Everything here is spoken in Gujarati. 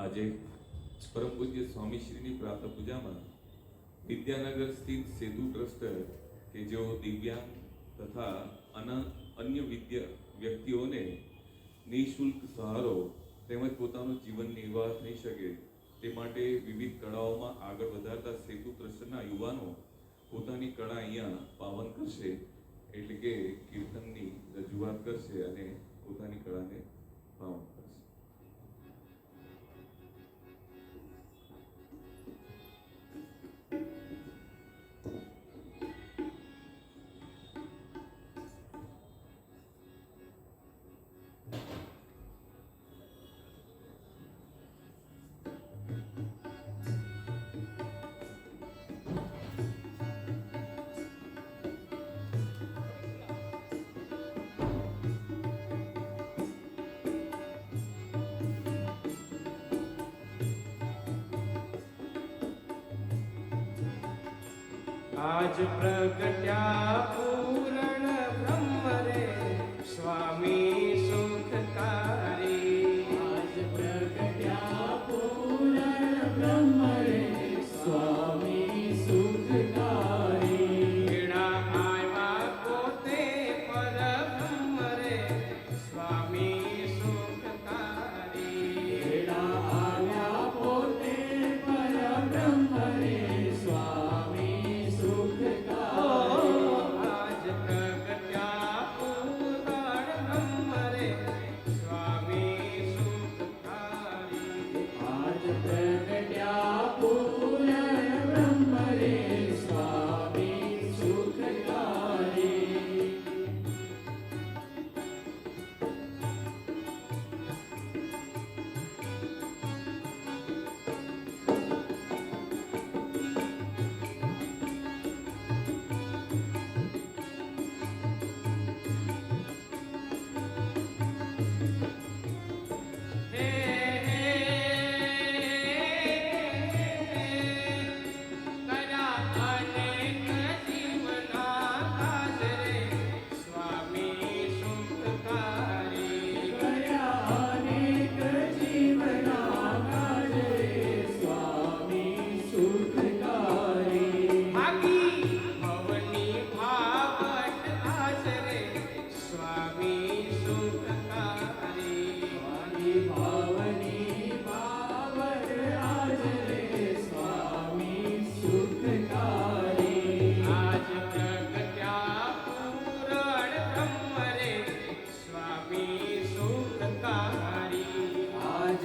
આજે પરમ પૂજ્ય સ્વામીશ્રીની પ્રાતઃ પૂજામાં વિદ્યાનગર સ્થિત સેતુ ટ્રસ્ટ કે જેઓ દિવ્યાંગ તથા અન્ય વ્યક્તિઓને નિઃશુલ્ક સહારો તેમજ પોતાનું જીવન નિર્વાહ થઈ શકે તે માટે વિવિધ કળાઓમાં આગળ વધારતા સેતુ ટ્રસ્ટના યુવાનો પોતાની કળા અહીંયા પાવન કરશે, એટલે કે કીર્તનની રજૂઆત કરશે અને પોતાની કળાને પાવન કરશે. आज प्रगट्या पूर्ण ब्रह्म रे स्वामी सुखकारी. आज प्रगट्या पूर्ण ब्रह्म रे स्वामी सुखकारी. एड़ा आया पोते पर ब्रह्म रे स्वामी सुखकारी. एड़ा आया पोते पर ब्रह्म रे स्वामी सुखकारी. आज प्रगट्या पूर्ण ब्रह्म रे स्वामी सुखकारी. आज प्रगट्या पूर्ण ब्रह्म रे स्वामी सुखकारी. आज